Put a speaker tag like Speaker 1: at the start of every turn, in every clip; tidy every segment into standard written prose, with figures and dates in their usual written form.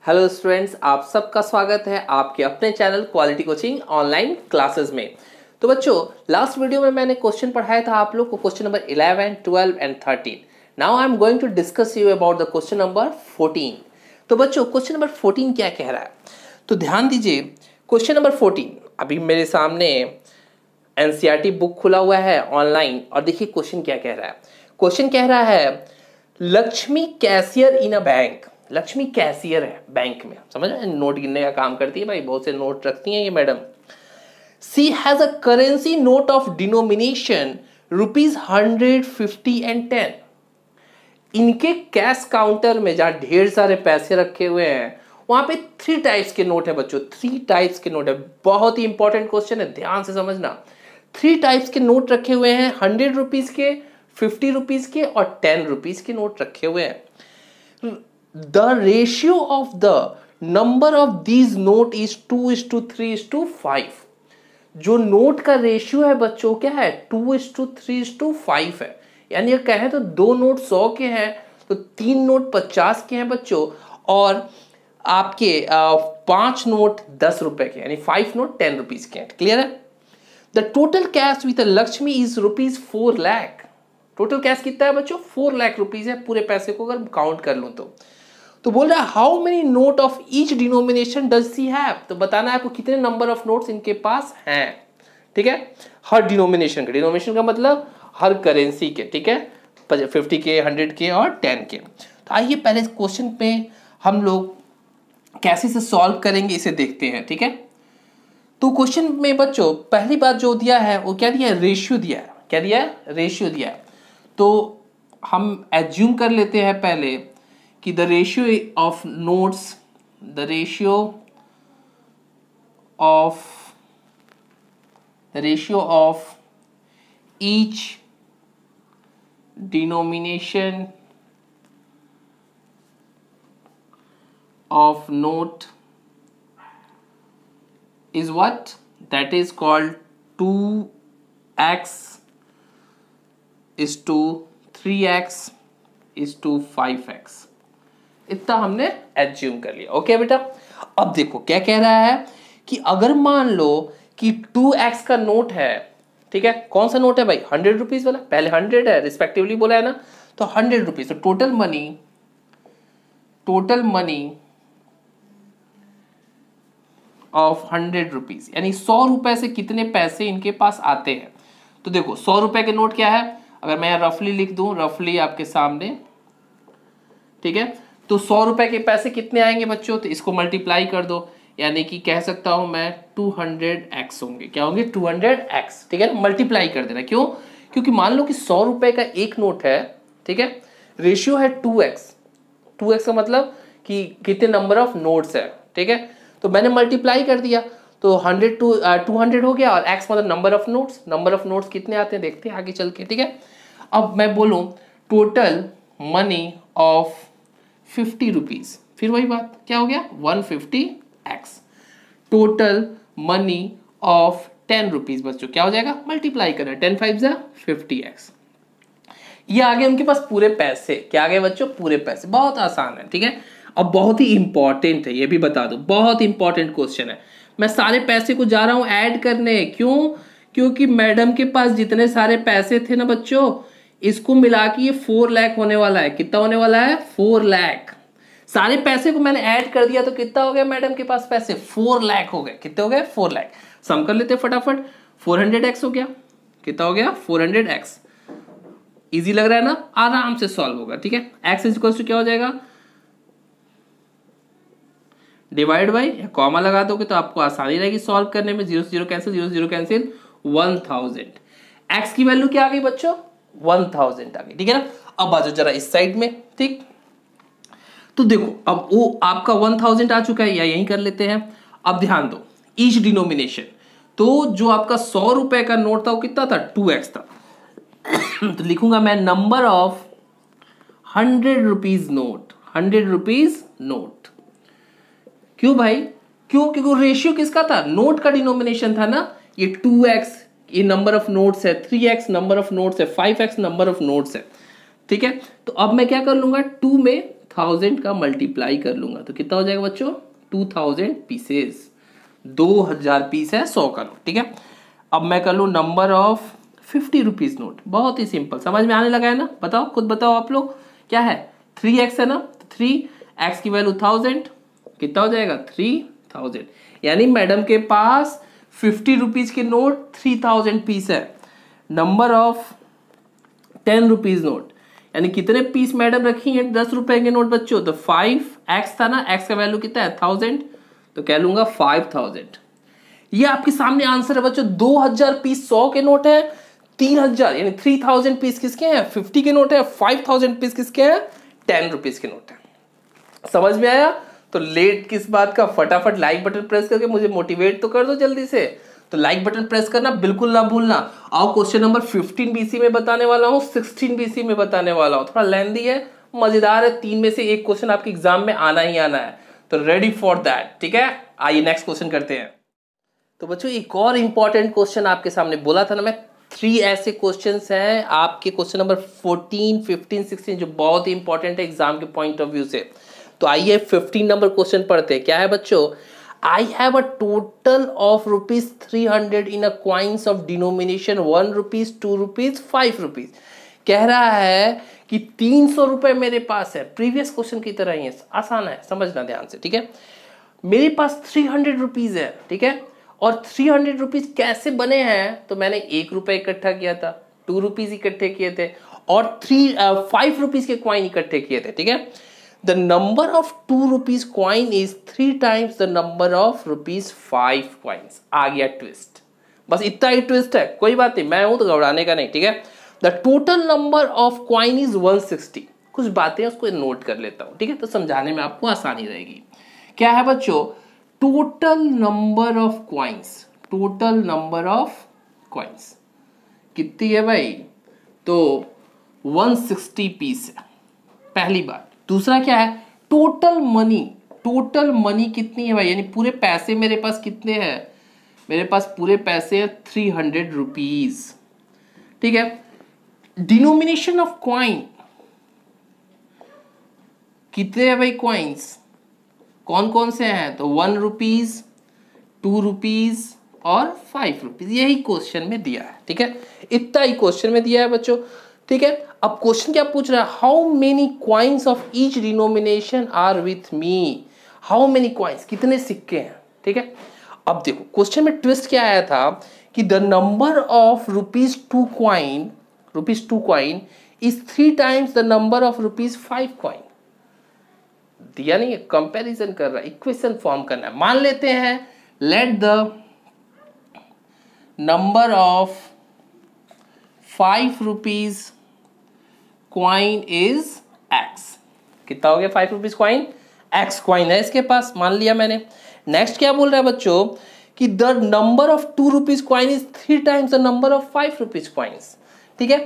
Speaker 1: Hello students, आप सबका स्वागत है आपके अपने channel quality coaching online classes में। तो बच्चों, लास्ट वीडियो में मैंने क्वेश्चन पढ़ाया था आप लोग को, question number 11, 12 and 13। Now I am going to discuss you about the question number 14। तो बच्चों, क्वेश्चन नंबर 14 क्या कह रहा है, तो ध्यान दीजिए। क्वेश्चन नंबर 14 अभी मेरे सामने एनसीईआरटी बुक खुला हुआ है ऑनलाइन, और देखिए क्वेश्चन क्या कह रहा है। क्वेश्चन कह रहा है, Lakshmi cashier in a bank. Lakshmi cashier है बैंक में, समझ रहे हैं, नोट गिनने का काम करती है भाई, बहुत से नोट रखती हैं ये madam. She has a currency note of denomination ₹100, 50 and 10। इनके कैश काउंटर में जहां ढेर सारे पैसे रखे हुए हैं, वहां पे 3 टाइप्स के नोट है बच्चों, 3 टाइप्स के नोट है। बहुत ही इंपॉर्टेंट क्वेश्चन है, ध्यान से समझना। 3 टाइप्स के नोट रखे हुए हैं, 100 रुपीज के, 50 रुपीज के और 10 रुपीज के नोट रखे हुए हैं। The ratio of the number of these note is 2:3:5। जो नोट का रेशियो है बच्चों क्या है, 2:3:5 है। यानी अगर कहें तो 2 नोट 100 के हैं, तो 3 नोट 50 के हैं बच्चों, और आपके 5 नोट 10 रुपए के, यानी 5 नोट 10 रुपीज के हैं। क्लियर है। The total cash with Lakshmi is ₹4 lakh. Total cash कितना है बच्चों, 4 लाख रुपीज है पूरे पैसे को अगर काउंट कर लूं तो बोल रहा है how many note of each denomination does she have. तो बताना है आपको कितने नंबर ऑफ नोट्स इनके पास हैं। ठीक है, हर डिनोमिनेशन के, डिनोमिनेशन का मतलब हर करेंसी के, ठीक है, 50 के, 100 के और 10 के। तो आइए पहले इस क्वेश्चन पे हम लोग कैसे से सॉल्व करेंगे इसे देखते हैं। ठीक है, तो क्वेश्चन में बच्चों पहली बात जो दिया है वो क्या दिया है, रेशियो दिया है। क्या दिया है, रेशियो दिया है। तो हम एज्यूम कर लेते हैं पहले कि the ratio of notes, the ratio of each denomination of note is what, that is called 2x is to 3x is to 5x। इतना हमने एज्यूम कर लिया। ओके बेटा, अब देखो क्या कह रहा है कि अगर मान लो कि 2x का नोट है, ठीक है, कौन सा नोट है भाई, 100 रुपीज वाला, पहले 100 है रिस्पेक्टिवली बोला है ना, तो 100 रुपीज। तो टोटल मनी ऑफ 100 रुपीज, यानी 100 रुपए से कितने पैसे इनके पास आते हैं। तो देखो 100 रुपए के नोट क्या है, अगर मैं रफली लिख दूं, रफली आपके सामने, ठीक है, तो 100 रुपए के पैसे कितने आएंगे बच्चों, तो इसको मल्टीप्लाई कर दो, यानी कि कह सकता हूं मैं 200x होंगे। क्या होंगे, 200x। ठीक है, मल्टीप्लाई कर देना। क्यों, क्योंकि मान लो कि 100 रुपए का एक नोट है, ठीक है, रेशियो है 2x। 2x का मतलब कि कितने नंबर ऑफ नोट्स है। ठीक है, तो मैंने मल्टीप्लाई कर दिया, तो 100 to 200 हो गया, और x मतलब number of notes. Number of notes कितने आते हैं देखते हैं आगे चल के। ठीक है, अब मैं बोलूं टोटल मनी ऑफ 50 रुपीज, फिर वही बात क्या हो गया, 150x। Total money of 10 rupees बच्चों क्या हो जाएगा, मल्टीप्लाई करना, 10 5 50x। ये आ गए उनके पास पूरे पैसे। क्या आ गए बच्चों, पूरे पैसे। बहुत आसान है। ठीक है, अब बहुत ही इंपॉर्टेंट है, ये भी बता दो, बहुत इंपॉर्टेंट क्वेश्चन है। मैं सारे पैसे को जा रहा हूं ऐड करने, क्यों, क्योंकि मैडम के पास जितने सारे पैसे थे ना बच्चों, इसको मिला के ये 4 लाख होने वाला है। कितना होने वाला है, 4 लाख। सारे पैसे को मैंने ऐड कर दिया, तो कितना हो गया मैडम के पास पैसे, 4 लाख हो गए। कितने हो गए, 4 लाख। सम कर लेते फटाफट, 400x हो गया। कितना हो गया, 400x। इजी लग रहा है ना, आराम से सॉल्व होगा। ठीक है, x इक्वल टू क्या हो जाएगा, डिवाइड बाई, कॉमा लगा दोगे तो आपको आसानी रहेगी सॉल्व करने में। 0 से 0 कैंसिल, 0 से 0 कैंसिल, 1000। x की वैल्यू क्या आ गई बच्चों, 1000 आ गई। ठीक है ना, अब आ जाओ जरा इस साइड में। ठीक, तो देखो अब वो आपका 1000 आ चुका है, या यहीं कर लेते हैं। अब ध्यान दो, ईच डिनोमिनेशन, तो जो आपका 100 रुपए का नोट था वो कितना था, 2x था। तो लिखूंगा मैं number of 100 rupees note, 100 rupees note. क्यों भाई, क्यों, क्योंकि रेशियो किसका था, नोट का डिनोमिनेशन था ना। ये 2x ये नंबर ऑफ नोट्स है, 3x नंबर ऑफ नोट्स है, 5x नंबर ऑफ नोट्स है। ठीक है, तो अब मैं क्या कर लूंगा, 2 में 2000 का मल्टीप्लाई कर लूंगा तो कितना हो जाएगा बच्चों, 2000 पीसेस, 2000 पीस है 100 का नोट। ठीक है, अब मैं कर लूँ नंबर ऑफ 50 रुपीज नोट। बहुत ही सिंपल, समझ में आने लगा है ना? बताओ, खुद बताओ आप लोग, क्या है 3x है ना, 3x की वैल्यू 1000, कितना हो जाएगा 3000। यानी मैडम के पास 50 रुपीज के नोट 3000 पीस है। नंबर ऑफ 10 रुपीज नोट, यानी कितने पीस मैडम रखी है 10 रुपए के नोट बच्चों, तो 5x था ना, x का वैल्यू कितना है 1000, तो कह लूंगा 5000। ये आपके सामने आंसर है बच्चों। 2000 पीस 100 के नोट है, 3000 यानी 3000 पीस किसके हैं 50 के नोट है, 5000 पीस किसके हैं 10 रुपीज के नोट है। समझ में आया? तो लेट किस बात का, फटाफट लाइक बटन प्रेस करके मुझे मोटिवेट तो कर दो जल्दी से। तो लाइक बटन प्रेस करना बिल्कुल ना भूलना। आओ क्वेश्चन नंबर 15 बीसी में बताने वाला हूं, 16 बीसी में बताने वाला हूं। थोड़ा लेंदी है, मजेदार है, 3 में से एक क्वेश्चन आपके एग्जाम में आना ही आना है, तो रेडी फॉर दैट। ठीक है, आइए नेक्स्ट क्वेश्चन करते हैं। तो बच्चों एक और इंपॉर्टेंट क्वेश्चन आपके सामने बोला था ना मैं, 3 ऐसे क्वेश्चंस हैं आपके क्वेश्चन नंबर 14, 15, 16 जो बहुत ही इंपॉर्टेंट है एग्जाम के पॉइंट ऑफ व्यू से। तो आइए 15 नंबर क्वेश्चन पढ़ते हैं। क्या है बच्चों, I have a total of ₹300 in a coins of denomination 1 rupees, 2 rupees, 5 rupees। कह रहा है कि 300 रुपए मेरे पास है। प्रीवियस क्वेश्चन की तरह ही है, आसान है, समझना ध्यान से। ठीक है, मेरे पास 300 रुपीज है। ठीक है, और 300 रुपीज कैसे बने हैं, तो मैंने 1 रुपए इकट्ठा किया था, 2 रुपीज इकट्ठे किए थे, और 5 रुपीज के कॉइन इकट्ठे किए थे। ठीक है, The number of 2 rupees coin is 3 times the number of rupees 5 coins। आ गया ट्विस्ट, बस इतना ही ट्विस्ट है, कोई बात नहीं, मैं हूं तो घबराने का नहीं। ठीक है, the total number of coin is 160। कुछ बातें उसको नोट कर लेता हूं, ठीक है, तो समझाने में आपको आसानी रहेगी। क्या है बच्चों, total number of coins, total number of coins कितनी है भाई, तो 160 पीस है, पहली बात। दूसरा क्या है, टोटल मनी, टोटल मनी कितनी है भाई, यानी पूरे पैसे मेरे पास कितने हैं, मेरे पास पूरे पैसे हैं 300 रुपीज। ठीक है, डिनोमिनेशन ऑफ कॉइन कितने हैं भाई, कॉइन्स कौन कौन से हैं, तो 1 रुपीज, 2 रुपीज और 5 रुपीज, यही क्वेश्चन में दिया है। ठीक है, इतना ही क्वेश्चन में दिया है बच्चों। ठीक है, अब क्वेश्चन क्या पूछ रहा है, how many coins of each denomination are with me. How many coins, कितने सिक्के हैं। ठीक है, अब देखो क्वेश्चन में ट्विस्ट क्या आया था कि the number of ₹2 coin is 3 times the number of ₹5 coin. दिया नहीं है, कंपैरिजन कर रहा है, इक्वेशन फॉर्म करना है। मान लेते हैं late the number of 5 rupees coin is x। कितना हो गया 5 रुपीज कॉइन, x कॉइन है इसके पास, मान लिया मैंने। नेक्स्ट क्या बोल रहा है बच्चों कि the number of 2 rupees coin is 3 times the number of 5 rupees coins. ठीक है,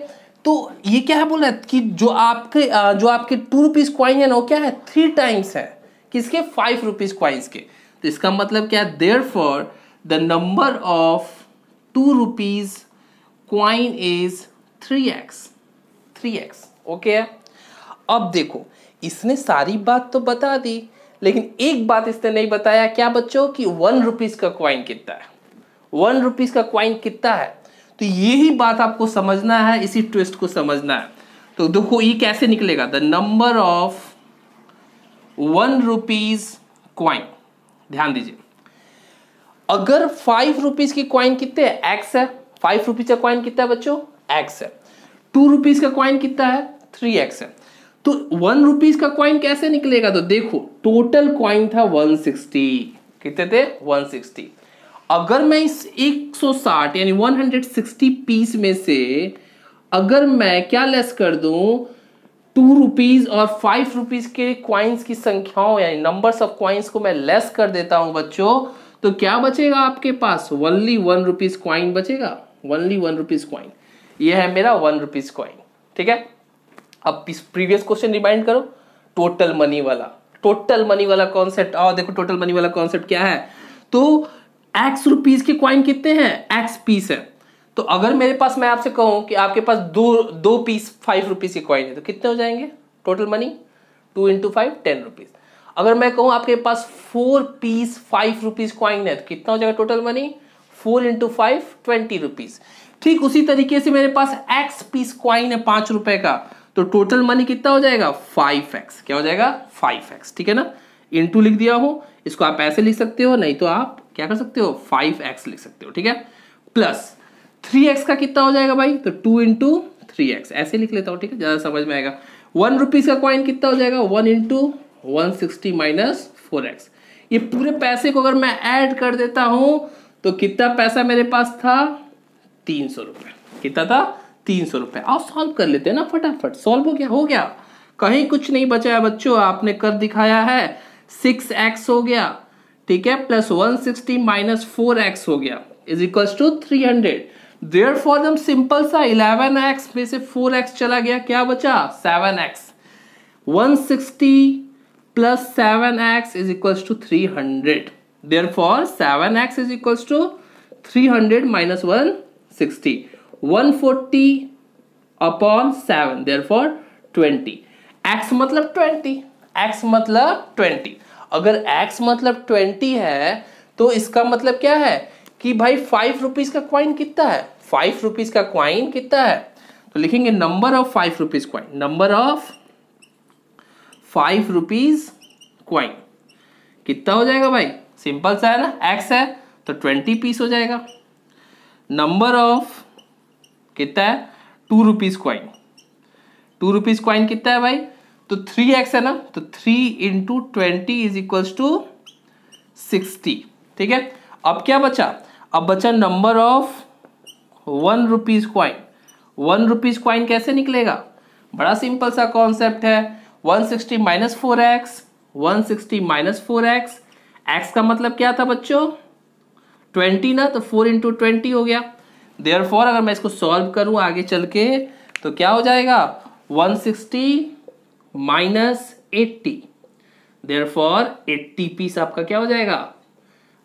Speaker 1: तो ये क्या है बोला कि जो आपके 2 रुपीज कॉइन है ना, वो क्या है 3 टाइम्स है किसके, 5 रुपीज कॉइन्स के। तो इसका मतलब क्या है, therefore the number of 2 rupees coin is 3x। Okay, अब देखो इसने सारी बात तो बता दी, लेकिन एक बात इसने नहीं बताया, क्या बच्चों कि 1 रुपीज का कॉइन कितना है, 1 रुपीज का कॉइन कितना है। तो यही बात आपको समझना है, इसी ट्विस्ट को समझना है। तो देखो ये कैसे निकलेगा, the number of 1 rupees coin, ध्यान दीजिए, अगर 5 रुपीज की कॉइन कितने है, x है, 5 रुपीज का कॉइन कितना है बच्चों, x है। 2 रुपीज का कॉइन कितना है, 3x है। तो 1 रुपीज का कॉइन कैसे निकलेगा, तो देखो टोटल कॉइन था 160, कितने थे 160। अगर मैं इस 160 यानी 160 पीस में से अगर मैं क्या लेस कर दूं, 2 रुपीज और 5 रुपीज के कॉइन्स की संख्याओं यानी नंबर्स ऑफ कॉइन्स को मैं लेस कर देता हूं बच्चों, तो क्या बचेगा आपके पास, ओनली 1 रुपीज कॉइन बचेगा, ओनली 1 रुपीज कॉइन। ये है मेरा 1 रुपीज कॉइन। ठीक है, अब इस प्रीवियस क्वेश्चन रिमाइंड करो, टोटल मनी वाला, टोटल मनी वाला कॉन्सेप्ट। आओ देखो टोटल मनी वाला कॉन्सेप्ट क्या है, तो x रुपीज के कॉइन कितने हैं, x पीस है। तो अगर मेरे पास, मैं आपसे कहूं कि आपके पास दो पीस 5 रुपीज के कॉइन है, तो कितने हो जाएंगे टोटल मनी, 2 इंटू 5 10 रुपीज। अगर मैं कहूं आपके पास 4 पीस 5 रुपीज कॉइन है तो कितना हो जाएगा टोटल मनी? 4 into 5 20 rupees. ठीक उसी तरीके से मेरे पास x पीस कॉइन है 5 रुपए का, तो टोटल मनी कितना हो जाएगा? 5x। क्या हो जाएगा? 5x। ठीक है ना, इंटू लिख दिया हूं, इसको आप ऐसे लिख सकते हो, नहीं तो आप क्या कर सकते हो 5x लिख सकते हो। ठीक है, प्लस 3x का कितना हो जाएगा भाई? तो 2 इंटू 3x ऐसे लिख लेता हूं। ठीक है, ज्यादा समझ में आएगा। 1 रुपीज का कॉइन कितना हो जाएगा? 1 इंटू 160 माइनस 4x। ये पूरे पैसे को अगर मैं ऐड कर देता हूं तो कितना पैसा मेरे पास था? 300 रुपए। कितना था? 300 रुपए। आओ सॉल्व कर लेते हैं ना फटाफट। सॉल्व हो गया? हो गया, कहीं कुछ नहीं बचा है बच्चों, आपने कर दिखाया है। 6x हो गया, ठीक है, प्लस 160 माइनस 4x हो गया इज इक्वल्स टू 300। देयरफॉर हम सिंपल सा 11x में से 4x चला गया, क्या बचा? 7x। 160 plus 7x is equals to 300। Therefore 7x is equals to 300 minus 160, 140 upon 7, therefore 20। x मतलब 20, x मतलब 20। अगर x मतलब 20 है तो इसका मतलब क्या है कि भाई 5 रुपीज का क्वाइन कितना है? 5 रुपीज का क्वाइन कितना है? तो लिखेंगे number of 5 rupees coin. Number of 5 rupees coin कितना हो जाएगा भाई? सिंपल सा है ना, x है तो 20 पीस हो जाएगा। नंबर ऑफ कितना है? 2 रुपीज क्वाइन। 2 रुपीज क्वाइन कितना है भाई? तो 3x है ना, तो 3 इंटू 20 इज इक्वल्स टू 60। ठीक है, अब क्या बचा? अब बचा number of 1 rupees coin. 1 rupees coin कैसे निकलेगा? बड़ा सिंपल सा कॉन्सेप्ट है। 160 minus 4x, 160 minus 4x। x का मतलब क्या था बच्चों? 20 ना, तो 4 इंटू 20 हो गया। देयरफॉर अगर मैं इसको सॉल्व करूं आगे चल के तो क्या हो जाएगा? 160 माइनस 80, देयरफॉर 80 पीस आपका क्या हो जाएगा?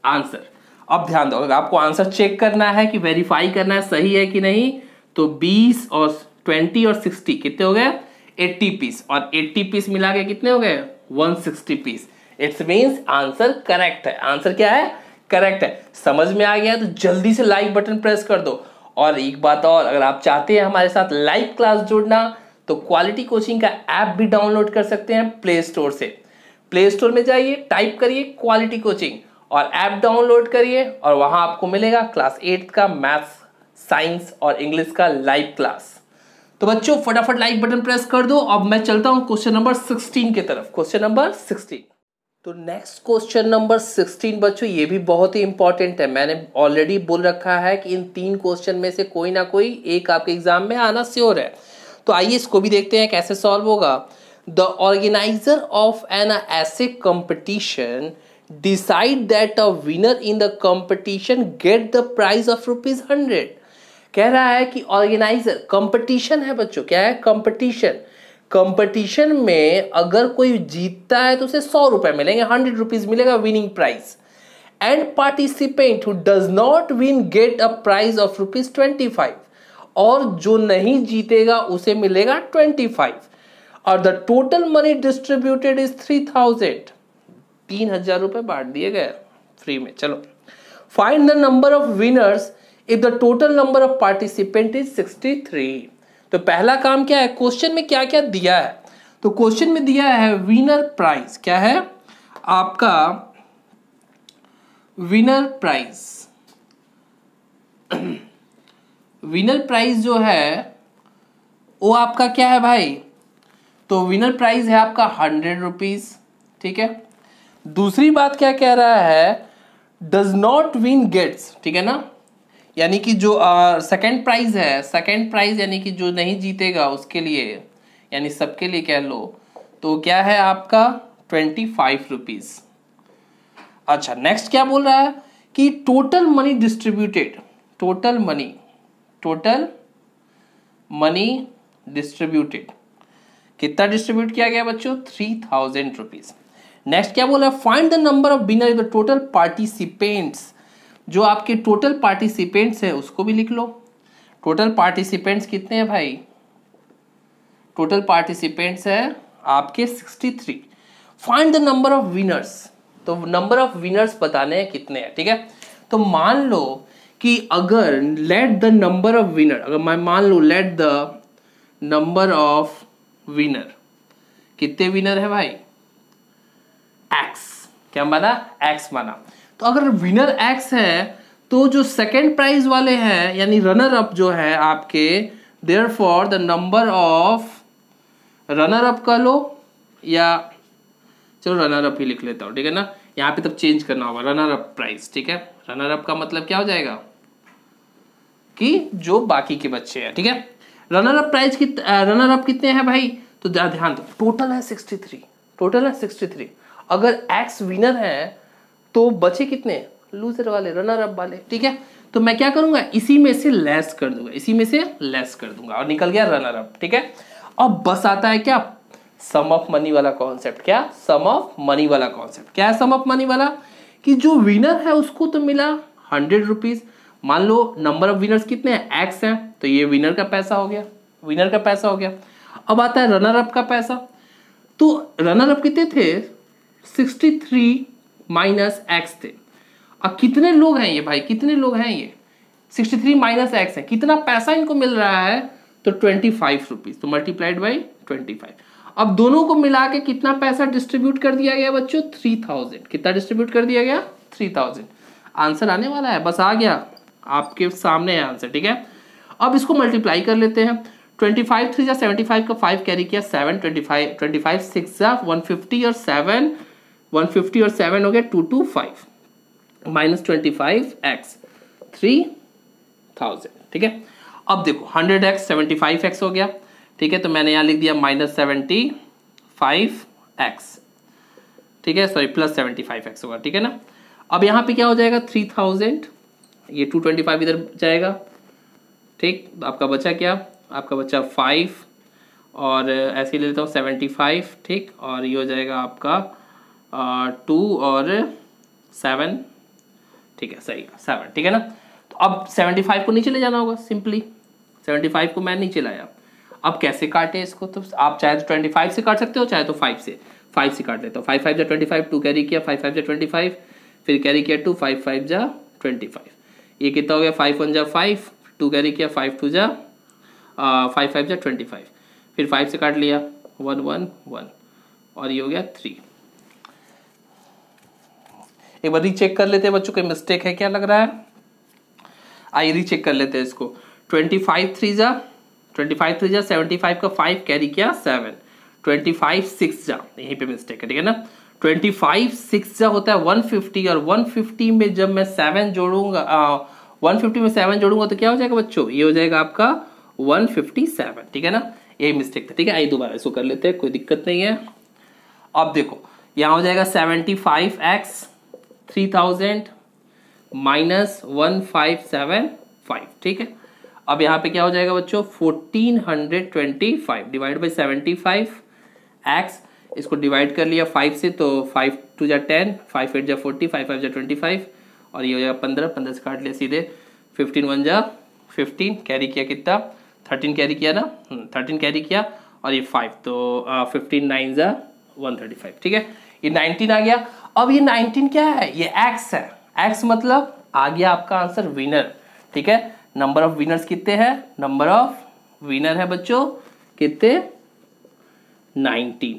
Speaker 1: आंसर। अब ध्यान दो, अगर आपको आंसर चेक करना है कि वेरीफाई करना है सही है कि नहीं, तो 20 और 20 और 60 कितने हो गए? 80 पीस, और 80 पीस मिला के कितने हो गए? 160 piece. It's means answer correct है। आंसर क्या है? करेक्ट है। समझ में आ गया तो जल्दी से लाइक बटन प्रेस कर दो। और एक बात और, अगर आप चाहते हैं हमारे साथ लाइव क्लास जुड़ना तो क्वालिटी कोचिंग का ऐप भी डाउनलोड कर सकते हैं प्ले स्टोर से। प्ले स्टोर में जाइए, टाइप करिए क्वालिटी कोचिंग और ऐप डाउनलोड करिए, और वहां आपको मिलेगा क्लास 8 का मैथ्स, साइंस और इंग्लिश का लाइव क्लास। तो बच्चों फटाफट लाइक बटन प्रेस कर दो। अब मैं चलता हूं क्वेश्चन नंबर 16 की तरफ। क्वेश्चन नंबर 16, तो नेक्स्ट क्वेश्चन नंबर 16 बच्चों ये भी बहुत ही इंपॉर्टेंट है। मैंने ऑलरेडी बोल रखा है कि इन 3 क्वेश्चन में से कोई ना कोई एक आपके एग्जाम में आना श्योर है। तो आइए इसको भी देखते हैं कैसे सॉल्व होगा। The organiser of an essay competition decide that a winner in the competition get the prize of ₹100। कह रहा है कि ऑर्गेनाइजर, कंपटीशन है बच्चों, क्या है? कंपटीशन। कंपटीशन में अगर कोई जीतता है तो उसे 100 रुपए मिलेंगे, 100 रुपीज मिलेगा winning prize. And participant who does not win get a prize of ₹25, और जो नहीं जीतेगा उसे मिलेगा 25, और the total money distributed is 3000। 3000 रुपए बांट दिए गए फ्री में। चलो, find the number of winners if the total number of participant is 63। तो पहला काम क्या है? क्वेश्चन में क्या क्या दिया है? तो क्वेश्चन में दिया है विनर प्राइज। क्या है आपका विनर प्राइज? विनर प्राइज जो है वो आपका क्या है भाई? तो विनर प्राइज है आपका 100 रुपीज। ठीक है, दूसरी बात क्या कह रहा है? Does not win gets. ठीक है ना, यानी कि जो सेकंड प्राइज है, सेकंड प्राइज यानी कि जो नहीं जीतेगा उसके लिए, यानी सबके लिए कह लो, तो क्या है आपका 25 रुपीज। अच्छा, नेक्स्ट क्या बोल रहा है कि total money distributed, total money distributed कितना डिस्ट्रीब्यूट किया गया बच्चों? 3000 रुपीज। नेक्स्ट क्या बोला? Find the number of winner the total participants. जो आपके टोटल पार्टिसिपेंट्स है उसको भी लिख लो। टोटल पार्टिसिपेंट्स कितने हैं भाई? टोटल पार्टिसिपेंट्स है आपके 63। Find the number of winners, तो नंबर ऑफ विनर्स बताने हैं कितने हैं, ठीक है। तो मान लो कि अगर let the number of winner, अगर मैं मान लो let the number of winner, कितने विनर है भाई, एक्स, क्या माना, एक्स माना। तो अगर विनर एक्स है तो जो सेकेंड प्राइज वाले हैं यानी रनर अप जो है आपके, therefore the number of runner up का लो, या चलो रनर अप ही लिख लेता हूं, ठीक है ना, यहाँ पे तब चेंज करना होगा, रनर अप प्राइस, ठीक है। रनर अप का मतलब क्या हो जाएगा कि जो बाकी के बच्चे हैं, ठीक है। रनर अप प्राइस की रनर अप कितने हैं भाई, तो ध्यान दो, टोटल है 63, टोटल है 63। अगर एक्स विनर है तो बचे कितने, लूजर वाले, रनर अप वाले, ठीक है। तो मैं क्या करूंगा, इसी में से लेस कर दूंगा, इसी में से लेस कर दूंगा और निकल गया रनर अप, ठीक है। अब बस आता है क्या, सम ऑफ मनी वाला कॉन्सेप्ट। क्या, सम ऑफ मनी वाला कॉन्सेप्ट। क्या है सम ऑफ मनी वाला, कि जो विनर है उसको तो मिला 100 रुपीज। मान लो नंबर ऑफ विनर्स कितने हैं, एक्स हैं, तो ये विनर का पैसा हो गया, विनर का पैसा हो गया। अब आता है रनर अप का पैसा, तो रनर अप कितने थे, 63 माइनस एक्स थे। अब कितने लोग हैं ये भाई, कितने लोग हैं ये, 63 माइनस एक्स है, कितना पैसा इनको मिल रहा है, तो 25 रुपीज, तो मल्टीप्लाइड बाई 25। अब दोनों को मिला के कितना पैसा डिस्ट्रीब्यूट कर दिया गया बच्चों, 3000। कितना डिस्ट्रीब्यूट कर दिया गया, 3000। आंसर आने वाला है, बस आ गया आपके सामने है आंसर, ठीक है। अब इसको मल्टीप्लाई कर लेते हैं, 25 3 जा 75 का 5 कैरी किया, 7 25 6 जा 150 और 7 150 और 7 हो गया 225 माइनस 25 एक्स 3000, ठीक है। अब देखो 100x 75x हो गया, ठीक है, तो मैंने यहाँ लिख दिया माइनस 75x, ठीक है, सॉरी प्लस 75x होगा, ठीक है ना। अब यहाँ पे क्या हो जाएगा 3000, ये 225 इधर जाएगा, ठीक, आपका बचा क्या, आपका बचा 5 और ऐसे ले लेता हूँ 75, ठीक, और ये हो जाएगा आपका 2 और 7, ठीक है, सही है 7, ठीक है ना। तो अब 75 को नीचे ले जाना होगा, सिंपली 75 को मैं नीचे लाया। अब कैसे काटे इसको, तो आप चाहे तो 25 से काट सकते हो, चाहे तो 5 से काट लेता हूँ। 5 5 जा 25, 2 कैरी किया, 5 5 जा 25, फिर कैरी किया 2, 5 5 जा 25, ये कितना हो गया 5 1 जा 5, 2 कैरी किया, 5 2 जा 5 5 जा 25, फिर 5 से काट लिया 1 1 1 और ये हो गया 3। एक बार रीचेक कर लेते हैं बच्चों, कोई मिस्टेक है क्या लग रहा है, आइए रीचेक कर लेते हैं इसको। 25 3 जा 75 का 5 कैरी किया 7, 25 6 जा, यहीं पे मिस्टेक है, ठीक है ना। 25 6 जा होता है 150 और 150 में जब मैं 7 जोड़ूंगा 150 में 7 जोड़ूंगा तो क्या हो जाएगा बच्चों, ये हो जाएगा आपका 157, ठीक है ना, यही मिस्टेक था, ठीक है। आइए दोबारा इसको कर लेते हैं, कोई दिक्कत नहीं है। अब देखो यहाँ हो जाएगा 75x 3000 माइनस 1575, ठीक है। अब यहाँ पे क्या हो जाएगा बच्चों 1425 डिवाइड बाई 75 एक्स, इसको डिवाइड कर लिया 5 से, तो 5 2 जा 10, 5 8 जा 40, 5 5 जा 25 और ये हो जाएगा 15, 15 से काट लिया सीधे, 15 1 जा 15, कैरी किया कितना 13 कैरी किया ना, 13 कैरी किया और ये 5, तो 15 9 जा 135, ठीक है, ये 19 आ गया। अब ये 19 क्या है, ये एक्स है, एक्स मतलब आ गया आपका आंसर विनर, ठीक है। नंबर ऑफ विनर्स कितने हैं, नंबर ऑफ विनर है बच्चों कितने 19,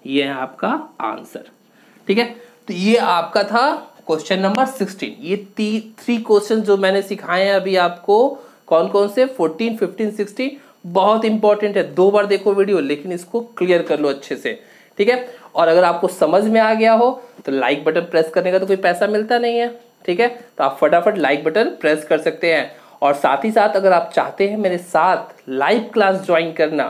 Speaker 1: ये है आपका आंसर, ठीक है। तो ये आपका था क्वेश्चन नंबर 16। ये 3 क्वेश्चन जो मैंने सिखाए हैं अभी आपको, कौन कौन से 14 15 16, बहुत इंपॉर्टेंट है, 2 बार देखो वीडियो, लेकिन इसको क्लियर कर लो अच्छे से, ठीक है। और अगर आपको समझ में आ गया हो तो लाइक बटन प्रेस करने का तो कोई पैसा मिलता नहीं है, ठीक है, तो आप फटाफट लाइक बटन प्रेस कर सकते हैं। और साथ ही साथ अगर आप चाहते हैं मेरे साथ लाइव क्लास ज्वाइन करना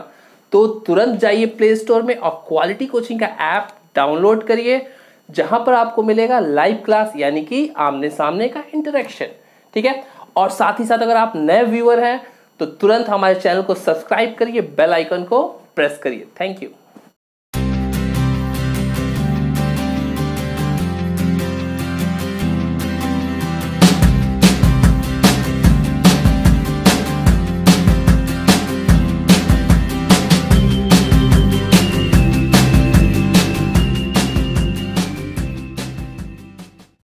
Speaker 1: तो तुरंत जाइए प्ले स्टोर में और क्वालिटी कोचिंग का ऐप डाउनलोड करिए, जहां पर आपको मिलेगा लाइव क्लास यानी कि आमने सामने का इंटरेक्शन, ठीक है। और साथ ही साथ अगर आप नए व्यूअर हैं तो तुरंत हमारे चैनल को सब्सक्राइब करिए, बेल आइकन को प्रेस करिए। Thank you.